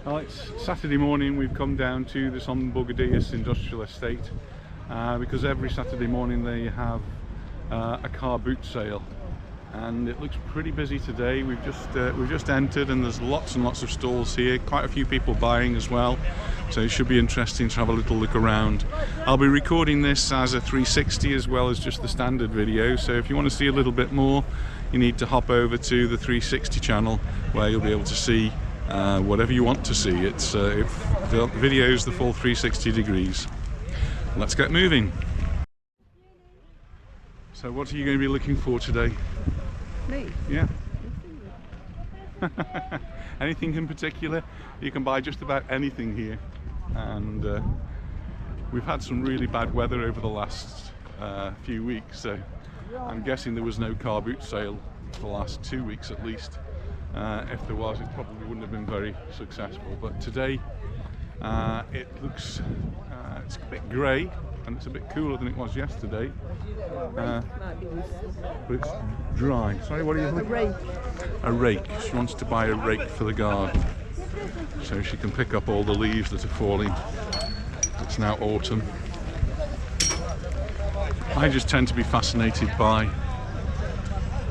Well, it's Saturday morning. We've come down to the Son Bugadelles industrial estate because every Saturday morning they have a car boot sale, and it looks pretty busy today. We've just entered, and there's lots and lots of stalls here. Quite a few people buying as well, so it should be interesting to have a little look around. I'll be recording this as a 360 as well as just the standard video, so if you want to see a little bit more, you need to hop over to the 360 channel where you'll be able to see whatever you want to see. It's the video's the full 360 degrees. Let's get moving. So what are you going to be looking for today? Me? Yeah. Anything in particular? You can buy just about anything here, and we've had some really bad weather over the last few weeks, so I'm guessing there was no car boot sale for the last 2 weeks at least. If there was, it probably wouldn't have been very successful, but today it looks it's a bit grey and it's a bit cooler than it was yesterday, but it's dry. Sorry, what are you looking for? A rake. A rake. She wants to buy a rake for the garden so she can pick up all the leaves that are falling. It's now autumn. I just tend to be fascinated by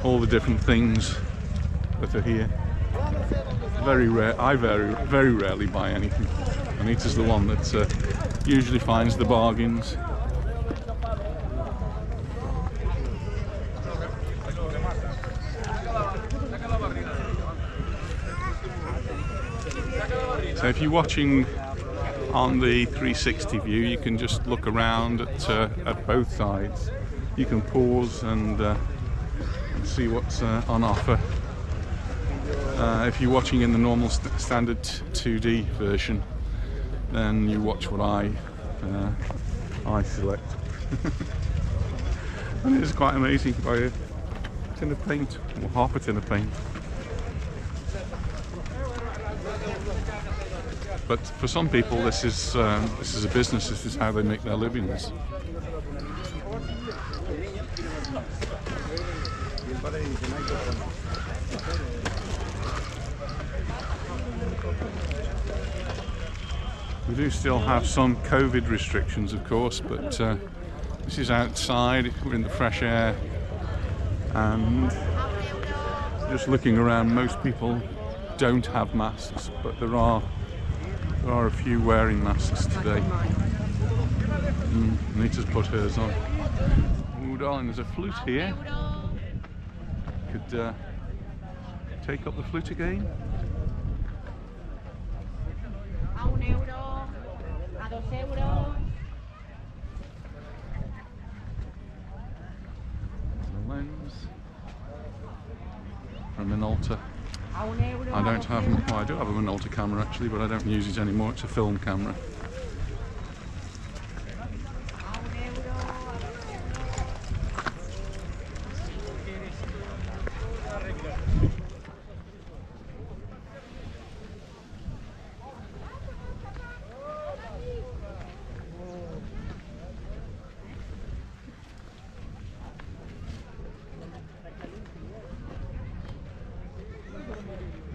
all the different things that are here. Very rare. I very rarely buy anything. Anita's the one that usually finds the bargains. So if you're watching on the 360 view, you can just look around at both sides. You can pause and see what's on offer. If you're watching in the normal standard 2D version, then you watch what I select. And it is quite amazing. Buy a tin of paint, or half a tin of paint. But for some people, this is a business. This is how they make their livings. We do still have some COVID restrictions, of course, but this is outside. We're in the fresh air, and just looking around, most people don't have masks, but there are a few wearing masks today. Anita's put hers on. Oh, darling, there's a flute here. Could take up the flute again. The lens from Minolta. I don't have them. Well, I do have a Minolta camera actually, but I don't use it anymore. It's a film camera.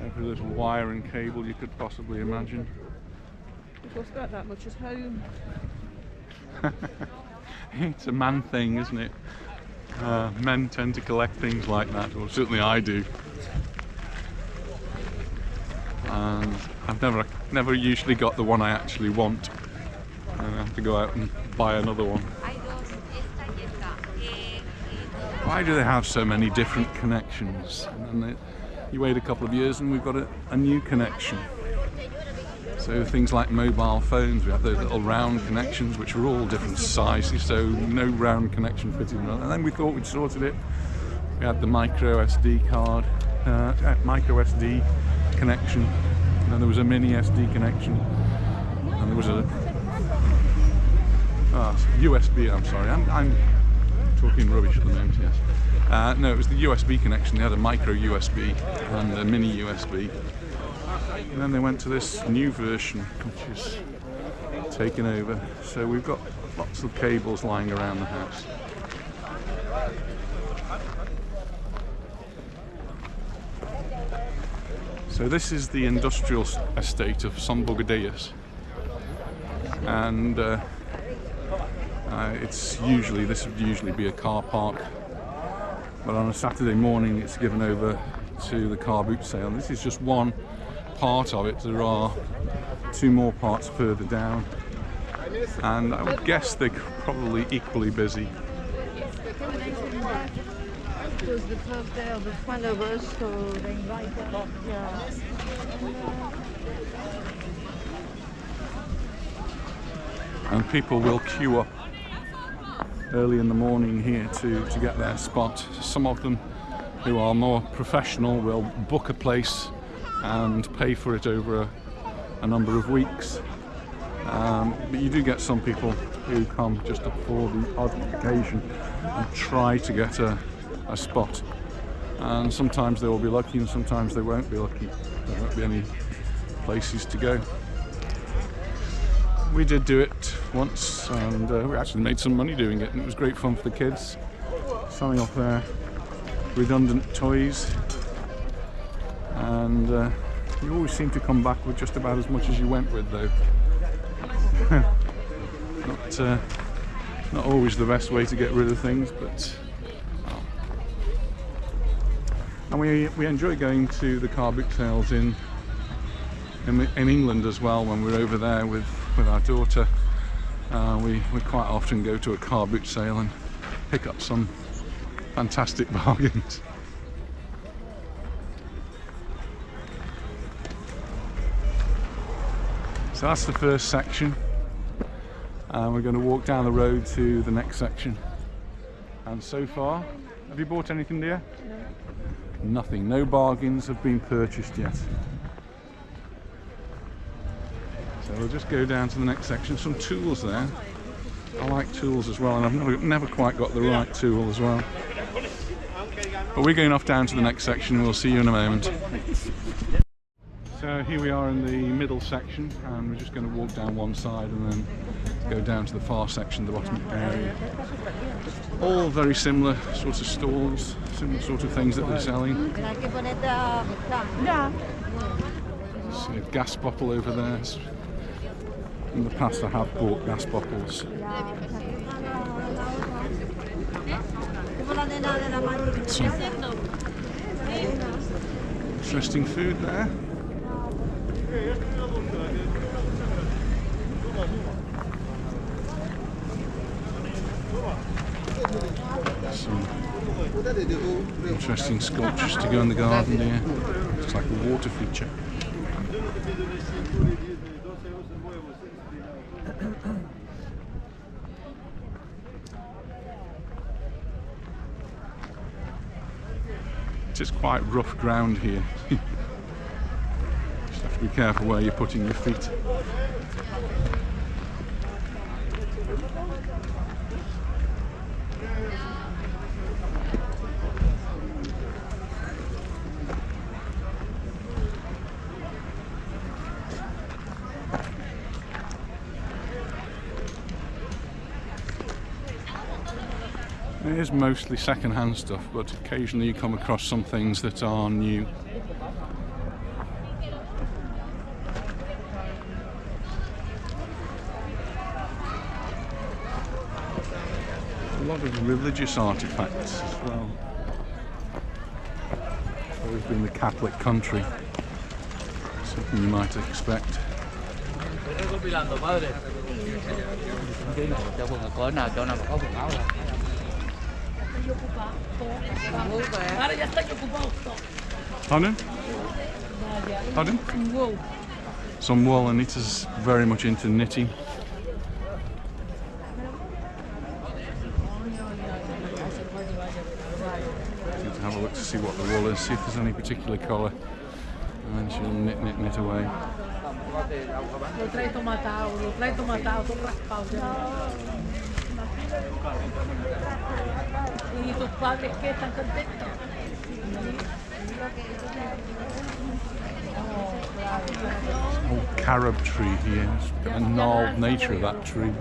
Every little wire and cable you could possibly imagine. It costs about that much at home. It's a man thing, isn't it? Men tend to collect things like that, or certainly I do. And I've never usually got the one I actually want. I have to go out and buy another one. Why do they have so many different connections? And you wait a couple of years and we've got a new connection. So things like mobile phones, we have those little round connections which are all different sizes, so no round connection fitting. And then we thought we'd sorted it. We had the micro SD card, micro SD connection, and then there was a mini SD connection, and there was a USB. I'm sorry, I'm talking rubbish at the moment. Yes. No, it was the USB connection. They had a micro USB and a mini USB. And then they went to this new version, which is taken over. So we've got lots of cables lying around the house. So this is the industrial estate of Son Bugadelles, and this would usually be a car park, but on a Saturday morning it's given over to the car boot sale. This is just one part of it. There are two more parts further down, and I would guess they're probably equally busy. Because the first day of the fun of us, so they invite us. Yeah. And people will queue up early in the morning here to get their spot. Some of them who are more professional will book a place and pay for it over a number of weeks. But you do get some people who come just for the odd occasion and try to get a spot. And sometimes they will be lucky and sometimes they won't be lucky. There won't be any places to go. We did do it once, and we actually made some money doing it, and it was great fun for the kids, selling off their redundant toys. And you always seem to come back with just about as much as you went with, though. Not always the best way to get rid of things, but and we enjoy going to the car boot sales in England as well. When we're over there with our daughter, we quite often go to a car boot sale and pick up some fantastic bargains. So that's the first section, and we're going to walk down the road to the next section. And so far, have you bought anything, dear? No. Nothing. No bargains have been purchased yet. So we'll just go down to the next section. Some tools there. I like tools as well, and I've never quite got the right tool as well. But we're going off down to the next section. We'll see you in a moment. So here we are in the middle section, and we're just going to walk down one side and then go down to the far section, the bottom area. All very similar sort of stalls, similar sort of things that they're selling. See a gas bottle over there. In the past I have bought gas bottles. Some interesting food there. Some interesting sculptures to go in the garden here. It's like a water feature. It is quite rough ground here. Just have to be careful where you're putting your feet. It is mostly second-hand stuff, but occasionally you come across some things that are new. A lot of religious artifacts as well. It's always been the Catholic country, something you might expect. Pardon? Pardon? Some wool. Some wool, and it is very much into knitting. Need to have a look to see what the wool is, see if there's any particular colour, and then she'll knit away. Whole carob tree here. It's got a gnarled nature of that tree.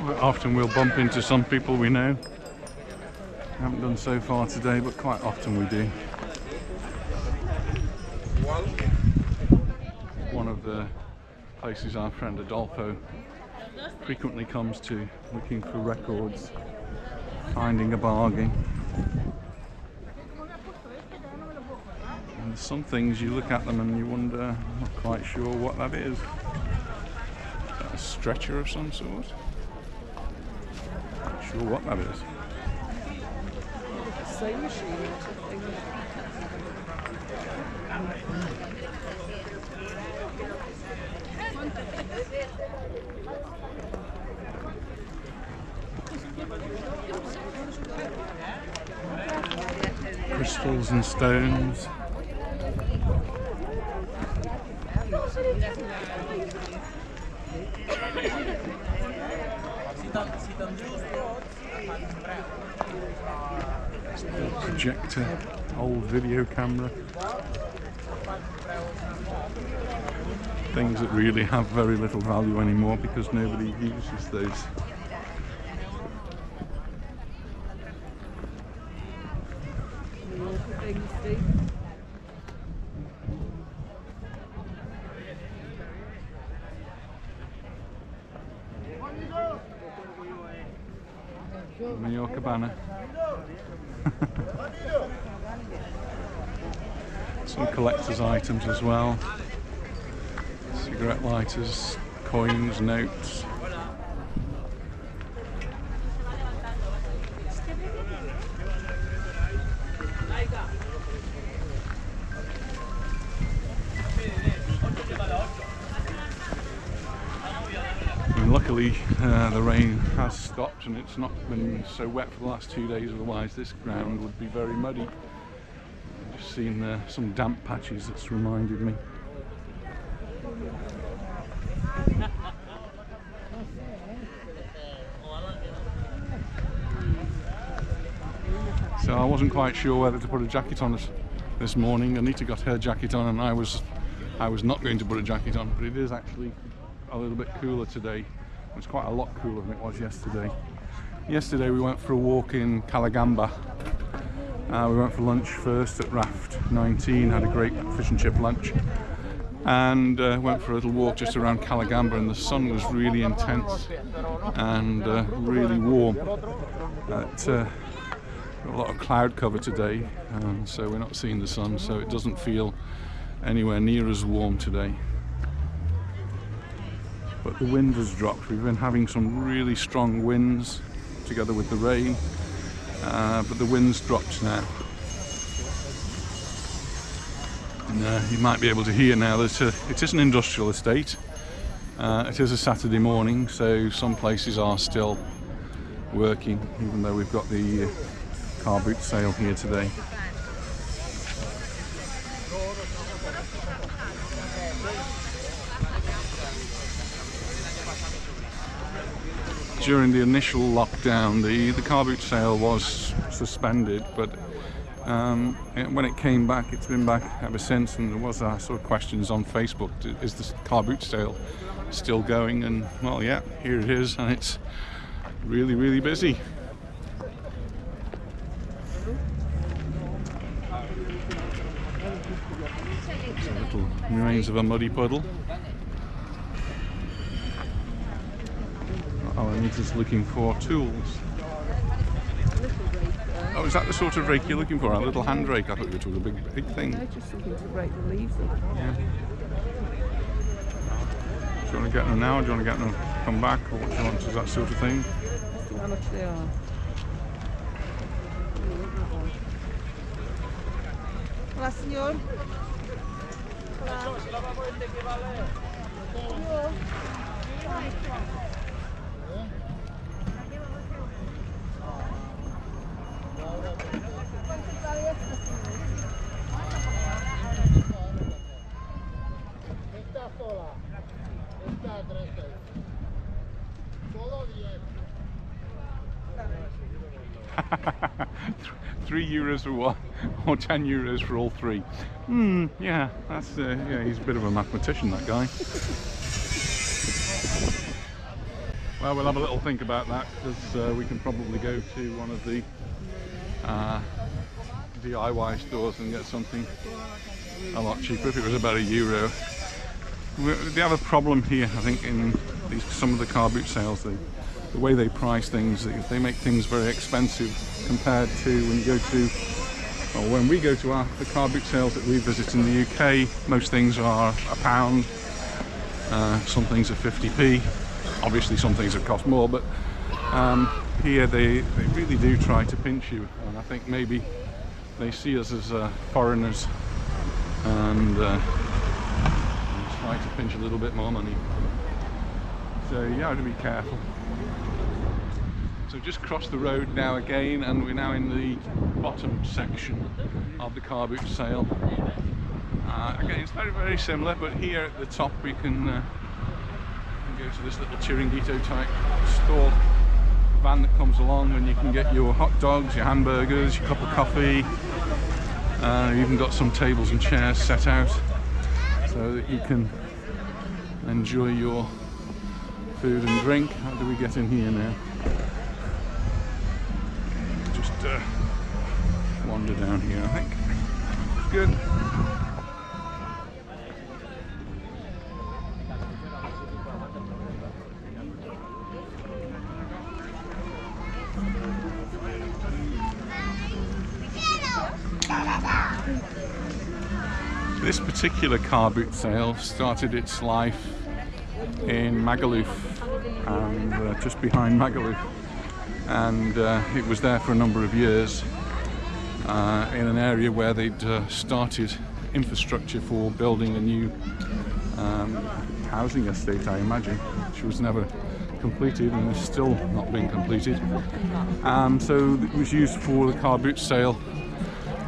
Quite often we'll bump into some people we know. Haven't done so far today, but quite often we do. One of the places our friend Adolfo frequently comes to, looking for records, finding a bargain. And some things you look at them and you wonder, I'm not quite sure what that is. Is that a stretcher of some sort? Not sure what that is. Sewing machine or something. Crystals and stones. Projector, old video camera. Things that really have very little value anymore because nobody uses those. Mallorca banner. Some collector's items as well. Cigarette lighters, coins, notes. And luckily the rain has stopped and it's not been so wet for the last 2 days, otherwise this ground would be very muddy. I've just seen some damp patches that's reminded me. So I wasn't quite sure whether to put a jacket on this morning. Anita got her jacket on and I was not going to put a jacket on, but it is actually a little bit cooler today. It's quite a lot cooler than it was yesterday. Yesterday we went for a walk in Calagamba. We went for lunch first at Raft 19, had a great fish and chip lunch, and went for a little walk just around Calagamba, and the sun was really intense and really warm. A lot of cloud cover today, so we're not seeing the sun, so it doesn't feel anywhere near as warm today. But the wind has dropped. We've been having some really strong winds together with the rain, but the wind's dropped now. And you might be able to hear now that it is an industrial estate. It is a Saturday morning, so some places are still working, even though we've got the car boot sale here today. During the initial lockdown, the car boot sale was suspended, but when it came back, it's been back ever since, and there was sort of questions on Facebook, is the car boot sale still going? And well, yeah, here it is, and it's really, really busy. Little remains of a muddy puddle. Oh, Anita's looking for tools. Oh, is that the sort of rake you're looking for? A little hand rake? I thought you were talking a big thing. No, just looking to break the leaves off. Yeah. Do you want to get them now, or do you want to get them come back, or what do you want? Is that sort of thing? Let's see how much they are. Hola, señor. €3 for one, or €10 for all three. Yeah, that's yeah, he's a bit of a mathematician, that guy. Well, we'll have a little think about that, because we can probably go to one of the DIY stores and get something a lot cheaper if it was about €1. They have a problem here, I think, in some of the car boot sales. The way they price things, they make things very expensive compared to when you go to, or when we go to the car boot sales that we visit in the UK. Most things are £1. Some things are 50p. Obviously some things have cost more, but here they really do try to pinch you, and I think maybe they see us as foreigners and try to pinch a little bit more money. So you have to be careful. So just crossed the road now again, and we're now in the bottom section of the car boot sale. Again, it's very similar, but here at the top we can go to this little chiringuito type store van that comes along, and you can get your hot dogs, your hamburgers, your cup of coffee. You've even got some tables and chairs set out so that you can enjoy your food and drink. How do we get in here now? Just wander down here, I think. Good. This particular car boot sale started its life in Magaluf, and just behind Magaluf, and it was there for a number of years in an area where they'd started infrastructure for building a new housing estate, I imagine, which was never completed and is still not being completed. So it was used for the car boot sale,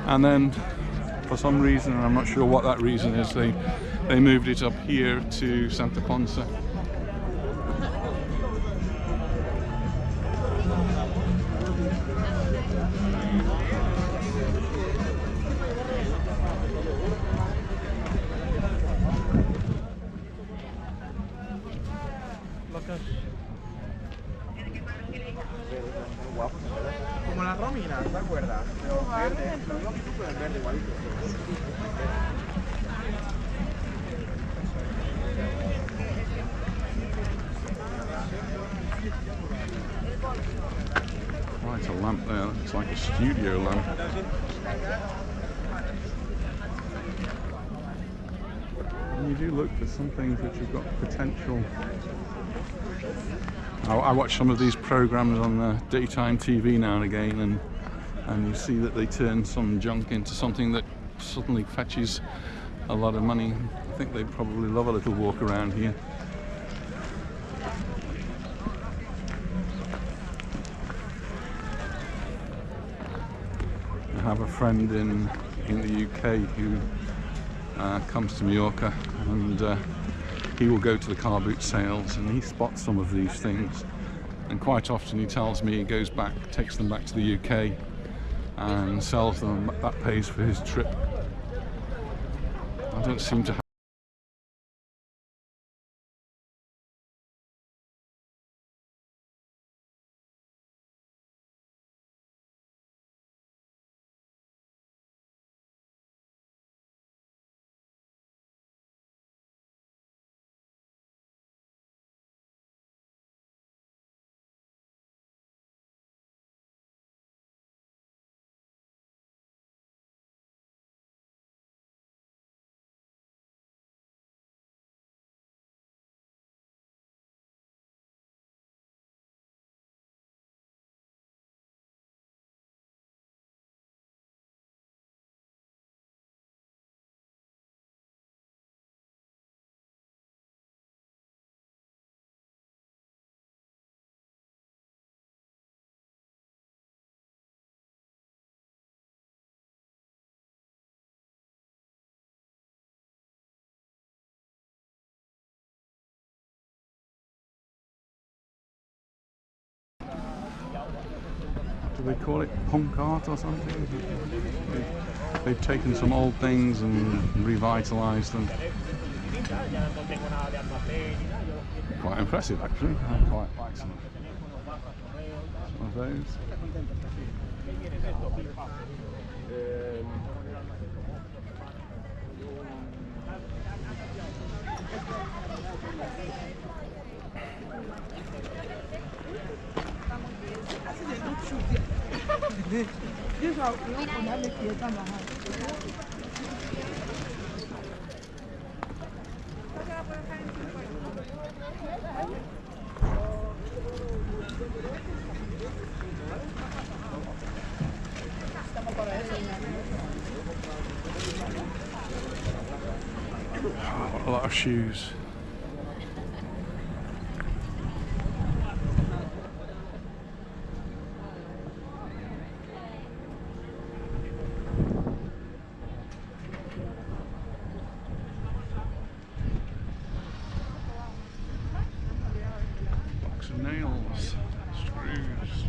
and then for some reason, and I'm not sure what that reason is, they moved it up here to Santa Ponsa. Como la romina, ¿te acuerdas? Pero verde, los longitudes en verde igualito. Quite a lamp there, it's like a studio lamp. And you do look for some things which have got potential. I watch some of these programs on daytime TV now and again, and you see that they turn some junk into something that suddenly fetches a lot of money. I think they'd probably love a little walk around here. I have a friend in the UK who comes to Mallorca, and he will go to the car boot sales and he spots some of these things, and quite often he tells me he goes back, takes them back to the UK and sells them. That pays for his trip. I don't seem to have do they call it punk art or something? They've taken some old things and revitalized them. Quite impressive actually. I quite like some of those. A lot of shoes. Box of nails, screws.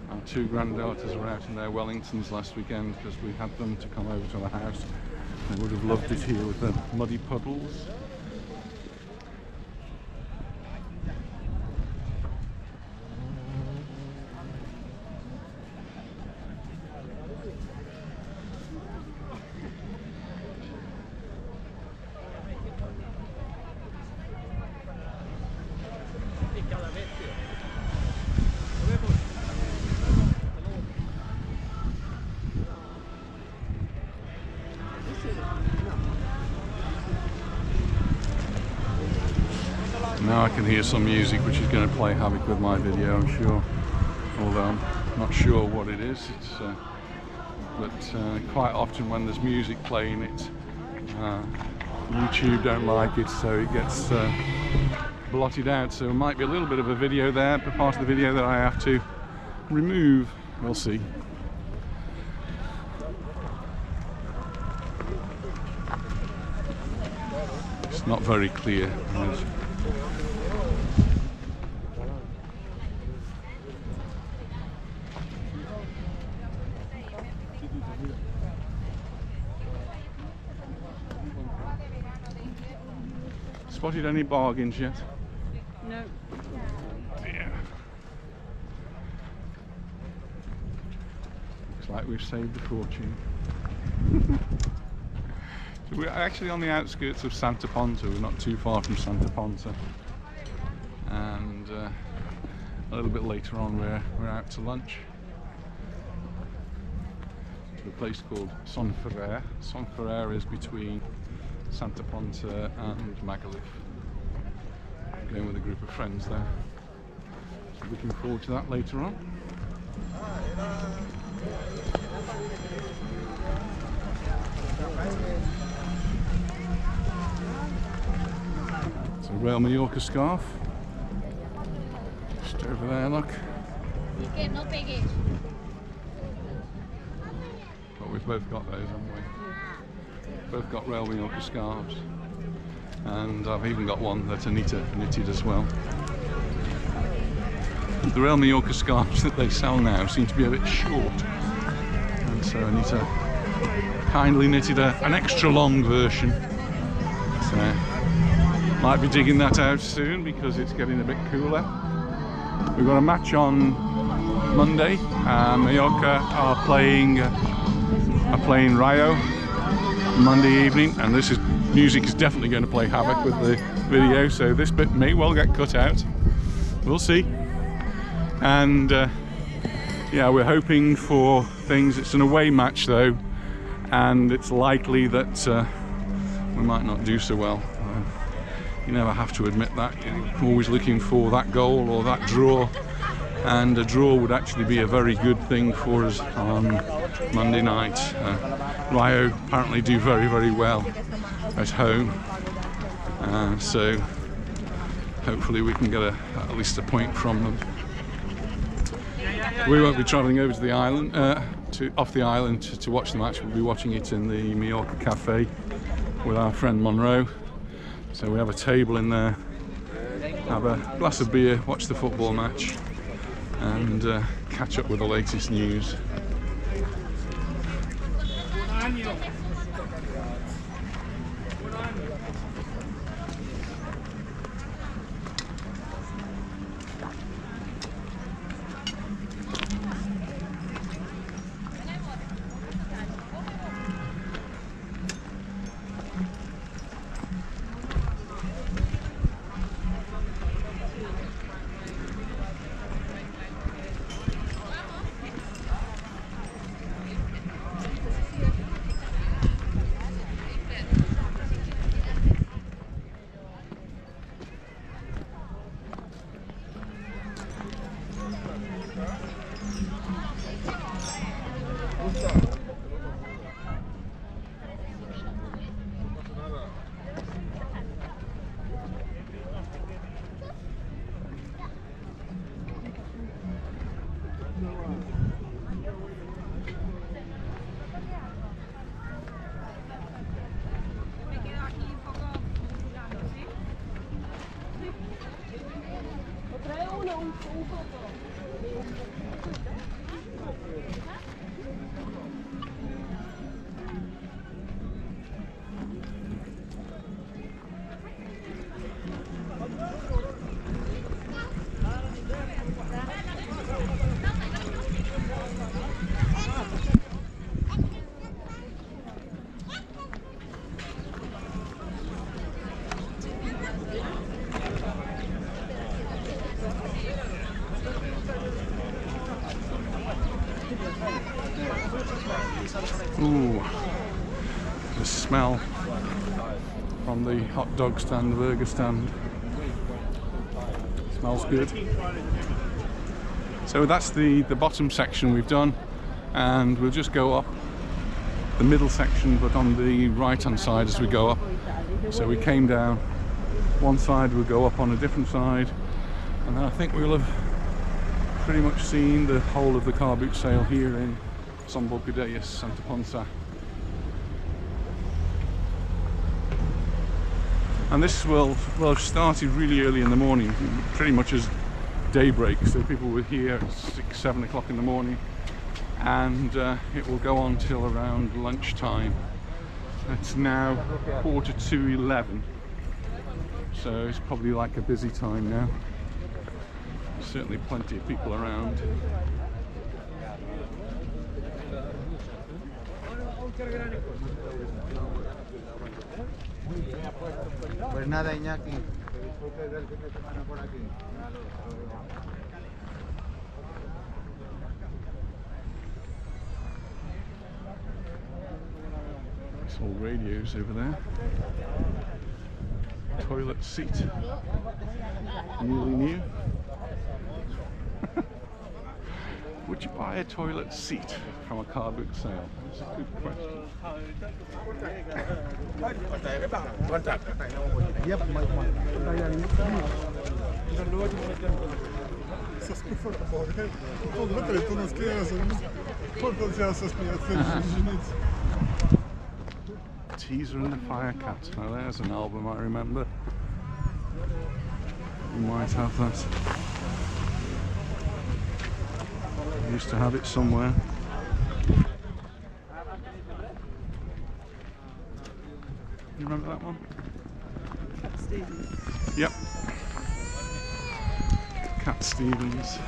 Our two granddaughters were out in their Wellingtons last weekend because we had them to come over to the house. They would have loved it here with the muddy puddles. Now I can hear some music which is going to play havoc with my video, I'm sure. Although I'm not sure what it is. But quite often when there's music playing, YouTube don't like it, so it gets blotted out. So it might be a little bit of a video there, but part of the video that I have to remove. We'll see. It's not very clear. Spotted any bargains yet? No. Yeah. Looks like we've saved a fortune. So we're actually on the outskirts of Santa Ponsa. We're not too far from Santa Ponsa. And a little bit later on we're out to lunch. To a place called Son Bugadelles. Son Bugadelles is between Santa Ponsa and Mallorca. I'm going with a group of friends there. So looking forward to that later on. It's a Real Mallorca scarf. Just over there, look. But we've both got those, haven't we? Both got Real Mallorca scarves, and I've even got one that Anita knitted as well. The Real Mallorca scarves that they sell now seem to be a bit short, and so Anita kindly knitted an extra long version. So might be digging that out soon because it's getting a bit cooler. We've got a match on Monday. Mallorca are playing Rayo Monday evening, and music is definitely going to play havoc with the video, so this bit may well get cut out. We'll see. And yeah, we're hoping for things. It's an away match though, and it's likely that we might not do so well. You never have to admit that. You're always looking for that goal or that draw, and a draw would actually be a very good thing for us on Monday night. Rayo apparently do very, very well at home, so hopefully we can get at least a point from them. We won't be travelling over to the island, off the island to watch the match. We'll be watching it in the Mallorca cafe with our friend Monroe. So we have a table in there, have a glass of beer, watch the football match, and catch up with the latest news. Ooh, the smell from the hot dog stand, the burger stand. Smells good. So that's the bottom section we've done, and we'll just go up the middle section but on the right hand side as we go up. So we came down one side, we'll go up on a different side, and then I think we'll have pretty much seen the whole of the car boot sale here in Son Bugadelles, Santa Ponsa. And this will have started really early in the morning, pretty much as daybreak, so people were here at 6-7 o'clock in the morning, and it will go on till around lunchtime. It's now 11:15, so it's probably like a busy time now. Certainly plenty of people around. Pues nada, Iñaki, que disfrutes del fin de semana por aquí. It's all radios over there. Toilet seat, nearly new. Would you buy a toilet seat from a car boot sale? That's a good question. Teaser and the Firecat. Now there's an album I remember. You might have that. I used to have it somewhere. You remember that one? Cat Stevens. Yep. Cat Stevens.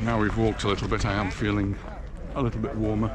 Now we've walked a little bit, I am feeling a little bit warmer.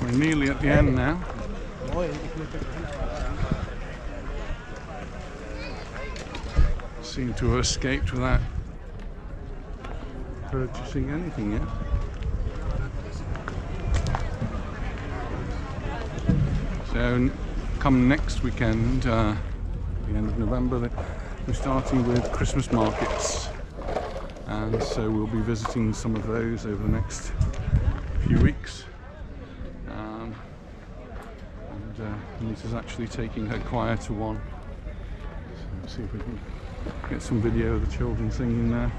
We're nearly at the end now. Seem to have escaped without purchasing anything yet. So come next weekend, the end of November, we're starting with Christmas markets, and so we'll be visiting some of those over the next few weeks. Lisa's actually taking her choir to one, so we'll see if we can get some video of the children singing there.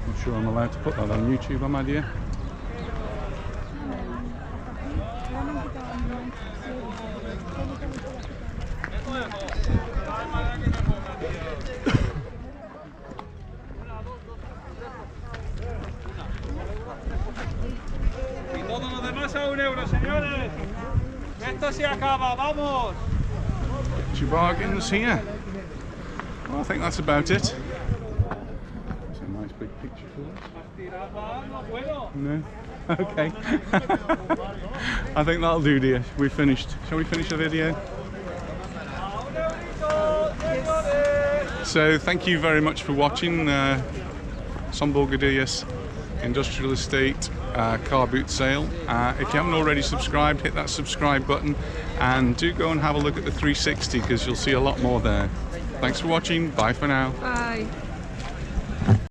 Not sure I'm allowed to put that on YouTube, am I, dear? Y todo lo demás a €1, señores. Esto se acaba, vamos. Get your bargains here. Well, I think that's about it. It's a nice big picture for us. No? Okay. I think that'll do, dear. We've finished. Shall we finish the video? So thank you very much for watching Son Bugadelles Industrial Estate car boot sale. If you haven't already subscribed, hit that subscribe button, and do go and have a look at the 360 because you'll see a lot more there. Thanks for watching. Bye for now. Bye.